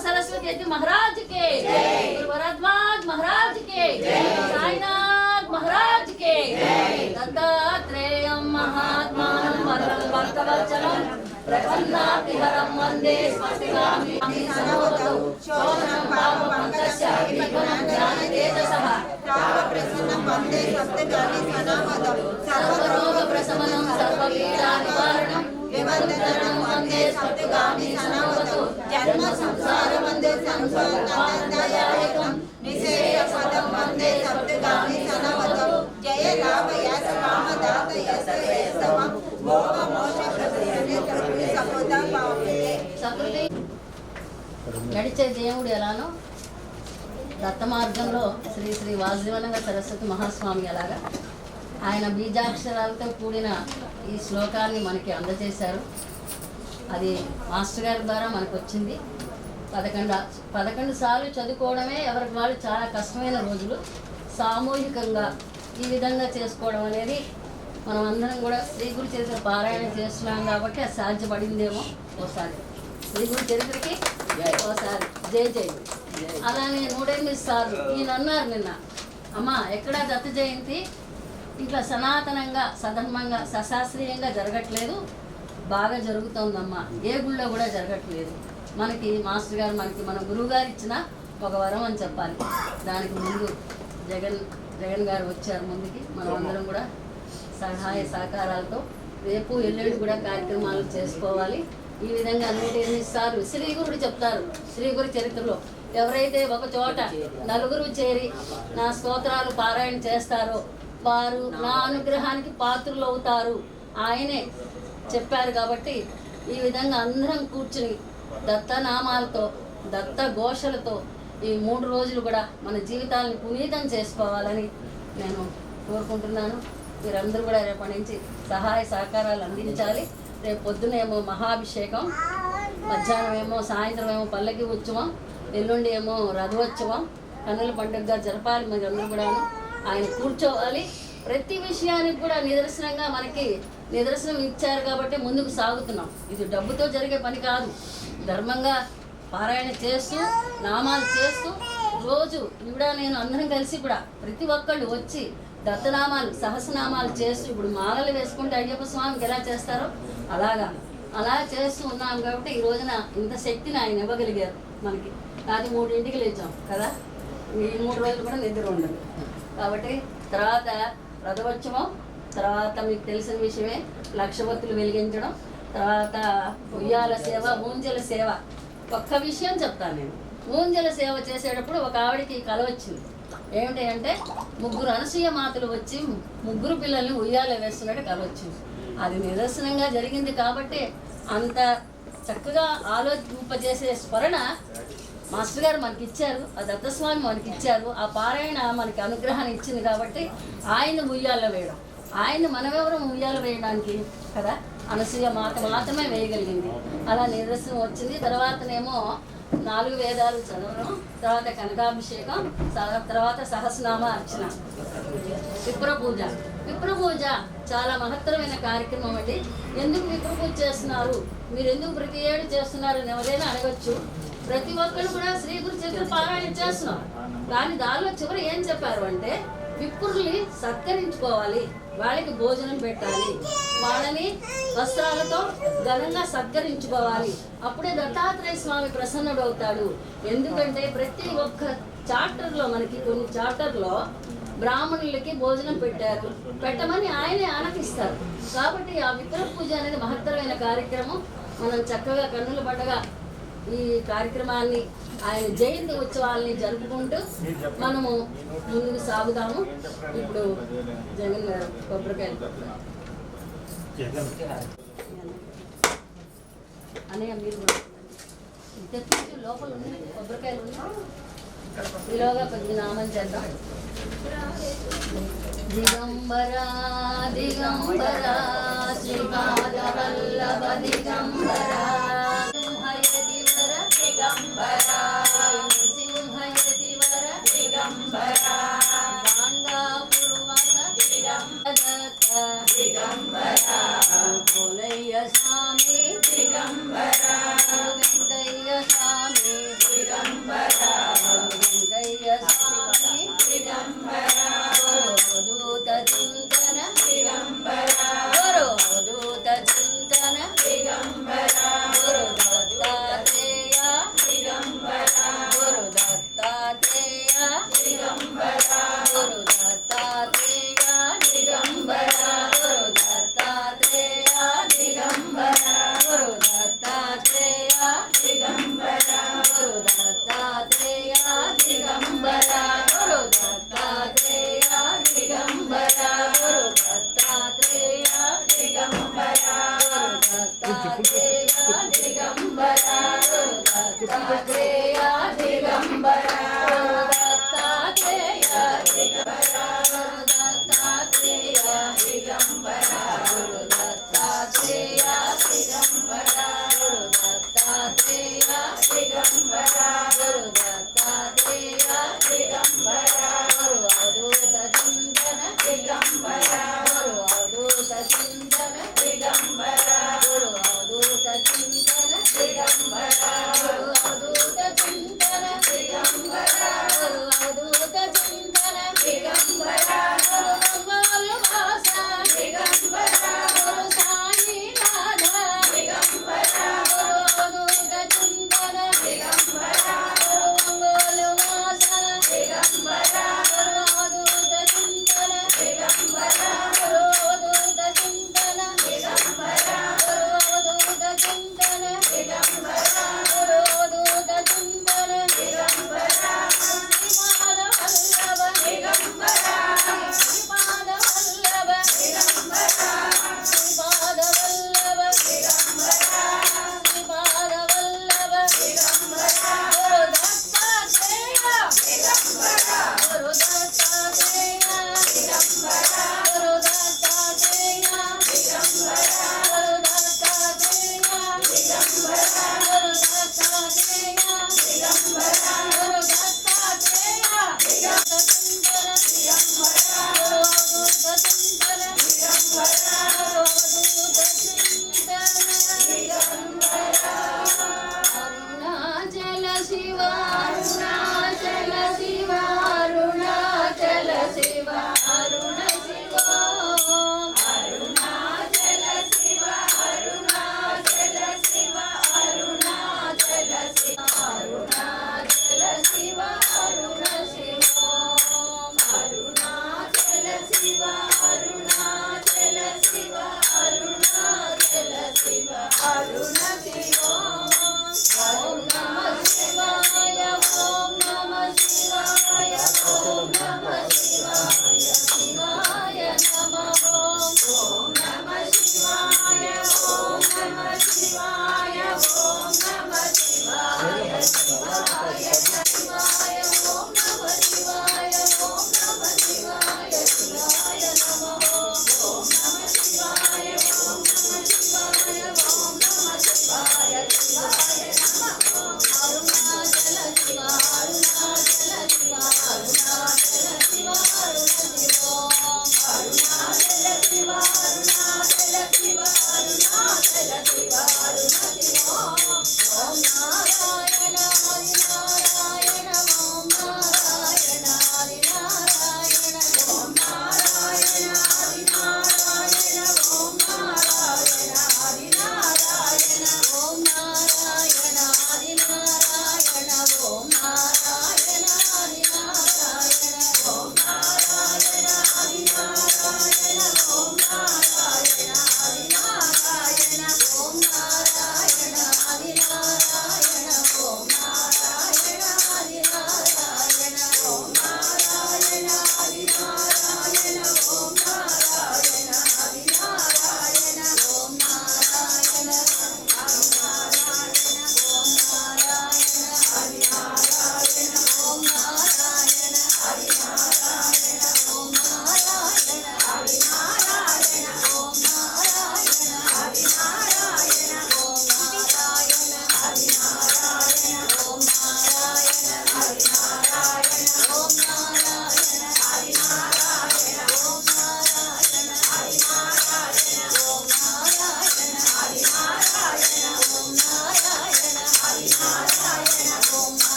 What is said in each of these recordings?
सरस्वती महाराज के, भरद्वाज महाराज के, साईनाथ महाराज के, दत्तात्रेयं महात्मानं परमं भक्तवत्सलं प्रपन्नातिहरं वन्दे स्वस्तिकामि सनोतु शोभनं पापपङ्कस्य विघ्नं ज्ञानतेजसः तापप्रसन्नं वन्दे स्वस्तिकामि सनोतु सर्वरोगप्रशमनं सर्वपीडानिवारणं विवन्दनं वन्दे स्वस्तिकामि सनोतु जन्म संसार वन्दे संसारदायकं निषेयपदं वन्दे स्वस्तिकामि सनोतु जय लाभ यश कामदात यश यशवं भोग मोक्ष प्रदायते प्रकृति सपोदा पावते सकृति నడిచే దేవుడు ఎలానో దత్త మార్గంలో శ్రీ శ్రీ వాసుదేవానంద సరస్వతి మహాస్వామి అలాగా ఆయన బీజాక్షరాలతో కూడిన ఈ శ్లోకాన్ని మనకి అందజేశారు. అది మాస్టర్ గారి ద్వారా మనకు వచ్చింది. 11 సార్లు చదువుకోవడమే ఎవరికి వాళ్ళు చాలా కష్టమైన రోజులు. సామూహికంగా ఈ విధంగా చేసుకోవడం అనేది మనం అందరం కూడా శ్రీ గురు చరిత్ర పారాయణ చేస్తున్నాం కాబట్టి అది సాధ్యపడిందేమో. ఓసారి శ్రీ గురు చరిత్రకి ఓసారి జై జై. అలానే 108 సార్లు ఈయన అన్నారు నిన్న, అమ్మ ఎక్కడా దత్త జయంతి ఇట్లా సనాతనంగా సధర్మంగా సశాస్త్రీయంగా జరగట్లేదు, బాగా జరుగుతోందమ్మా, ఏ గుళ్ళో కూడా జరగట్లేదు. మనకి మాస్టర్ గారు మన గురువు గారు ఇచ్చిన ఒక వరం అని చెప్పాలి. దానికి ముందు జగన్ గారు వచ్చారు ముందుకి. మనం అందరం కూడా సహాయ సహకారాలతో రేపు ఎల్లుండి కూడా కార్యక్రమాలు చేసుకోవాలి. ఈ విధంగా 108 సార్లు శ్రీ గురుడు చెప్తారు. శ్రీ గురు చరిత్రలో ఎవరైతే ఒక చోట నలుగురు చేరి నా స్తోత్రాలు పారాయణ చేస్తారో వారు నా అనుగ్రహానికి పాత్రులు అవుతారు ఆయనే చెప్పారు. కాబట్టి ఈ విధంగా అందరం కూర్చుని దత్తనామాలతో దత్త ఘోషలతో ఈ 3 రోజులు కూడా మన జీవితాలను పునీతం చేసుకోవాలని నేను కోరుకుంటున్నాను. మీరందరూ కూడా రేపటి నుంచి సహాయ సహకారాలు అందించాలి. రేపు పొద్దునేమో మహాభిషేకం, మధ్యాహ్నం ఏమో సాయంత్రం ఏమో పల్లకి ఉత్సవం, ఎల్లుండి ఏమో రథోత్సవం, కన్నుల పండుగగా జరపాలి. మరి అందరూ కూడా ఆయన కూర్చోవాలి. ప్రతి విషయానికి కూడా నిదర్శనంగా మనకి నిదర్శనం ఇచ్చారు కాబట్టి ముందుకు సాగుతున్నాం. ఇది డబ్బుతో జరిగే పని కాదు. ధర్మంగా పారాయణ చేస్తూ నామాలు చేస్తూ రోజు కూడా నేను అందరం కలిసి కూడా ప్రతి ఒక్కళ్ళు వచ్చి దత్తనామాలు సహస్రనామాలు చేస్తూ ఇప్పుడు మాలలు వేసుకుంటే అయ్యప్ప స్వామికి ఎలా చేస్తారో అలా చేస్తూ ఉన్నాం. కాబట్టి ఈ రోజున ఇంత శక్తిని ఆయన ఇవ్వగలిగారు మనకి. అది 3ంటికి లేచాం కదా, ఈ 3 రోజులు కూడా నిద్ర ఉండదు. కాబట్టి తర్వాత రథోత్సవం, తర్వాత మీకు తెలిసిన విషయమే లక్షవత్తులు వెలిగించడం, తర్వాత ఉయ్యాల సేవ, ఊంజల సేవ. ఒక్క విషయం చెప్తాను నేను. ఊంజల సేవ చేసేటప్పుడు ఒక ఆవిడికి కల వచ్చింది. ఏమిటి అంటే 3 అనసూయ మాతలు వచ్చి 3 పిల్లల్ని ఉయ్యాల వేస్తున్నట్టు కల వచ్చింది. అది నిదర్శనంగా జరిగింది కాబట్టి అంత చక్కగా ఆలోచింపజేసే స్మరణ మాస్టర్ గారు మనకి ఇచ్చారు, ఆ దత్తస్వామి మనకి ఇచ్చారు, ఆ పారాయణ మనకి అనుగ్రహాన్ని ఇచ్చింది. కాబట్టి ఆయన ఉయ్యాల వేయడం, ఆయన మనమెవరు ఉయ్యాల వేయడానికి కదా, అనసూయ మాత మాత్రమే వేయగలిగింది. అలా నిదర్శనం వచ్చింది. తర్వాతనేమో 4 వేదాలు చదవడం, తర్వాత కనకాభిషేకం, తర్వాత సహస్రనామ అర్చన, విప్రపూజ. విప్రపూజ చాలా మహత్తరమైన కార్యక్రమం అండి. ఎందుకు విప్రపూజ చేస్తున్నారు, మీరు ఎందుకు ప్రతి ఏడు చేస్తున్నారని ఎవరైనా అడగచ్చు. ప్రతి ఒక్కరు కూడా శ్రీ గురు చరిత్ర పారాయణ చేస్తున్నాం. కానీ దానిలో చివరి ఏం చెప్పారు అంటే విప్రుల్ని సత్కరించుకోవాలి, వాళ్ళకి భోజనం పెట్టాలి, వాళ్ళని వస్త్రాలతో ఘనంగా సత్కరించుకోవాలి. అప్పుడే దత్తాత్రేయ స్వామి ప్రసన్నుడు అవుతాడు. ఎందుకంటే ప్రతి ఒక్క చాప్టర్లో మనకి కొన్ని చాప్టర్లో బ్రాహ్మణులకి భోజనం పెట్టమని ఆయనే ఆనకిస్తారు. కాబట్టి ఆ విగ్రహ పూజ అనేది మహత్తరమైన కార్యక్రమం. మనం చక్కగా కన్నుల పండుగ ఈ కార్యక్రమాన్ని ఆయన జయంతి ఉత్సవాల్ని జరుపుకుంటూ మనము ముందుకు సాగుదాము. ఇప్పుడు జగన్ గారు కొబ్బరికాయలు అనే మీరు తెప్పించి లోపల ఉంది కొబ్బరికాయలు ఉన్నాయి. ఈలోగా కొద్ది నామం చేద్దాం. దిగంబరా దిగంబరా శ్రీపాద వల్లభ దిగంబరా దిగంబరా సింహయతివర దిగంబర పోలయ్య స్వామి దిగంబర వెంకయ్య స్వామి దిగంబర వెంకయ్య స్వామి దిగంబర గురుదూత చింతన దిగంబర గురుదూత చింతన దిగంబర గురు దత్తాత్రేయ దిగంబర గురు దత్తాత్రేయ దిగంబర గురు దత్తాత్రేయ దిగంబర గురు దత్తాత్రేయ దిగంబర గురు దత్తాత్రేయ దిగంబర గురు దత్తాత్రేయ దిగంబర గురు దత్తాత్రేయ దిగంబర గురు దత్తాత్రేయ దిగంబర గురు దత్తాత్రేయ దిగంబర గురు దత్తాత్రేయ దిగంబర గురు దత్తాత్రేయ దిగంబర గురు దత్తాత్రేయ దిగంబర గురు దత్తాత్రేయ దిగంబర గురు దత్తాత్రేయ దిగంబర గురు దత్తాత్రేయ దిగంబర గురు అవధూత చింతన దిగంబర గురు అవధూత చింతన దిగంబర గురు అవధూత చింతన దిగంబర గురు అవధూత చింతన దిగంబర గురు అవధూత చింతన దిగంబర గురు మంగళ భాష దిగంబర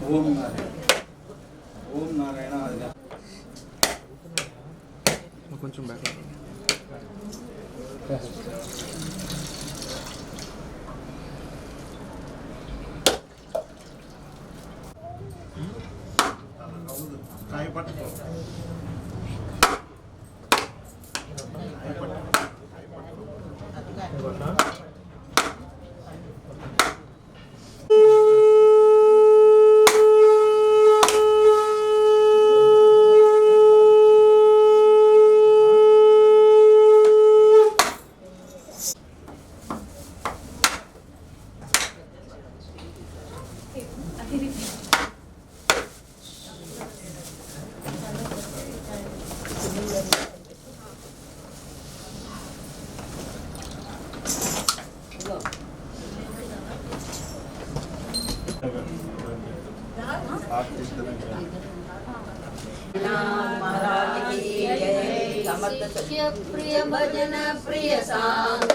ఓం నారాయణ ఓం నారాయణ కొంచెం బ్యాక్ కాయ పట్టుకో प्रिय भजन प्रिय सांग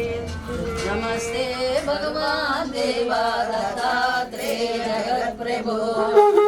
नमस्ते भगवान देवा दत्तात्रेय जगत प्रभु।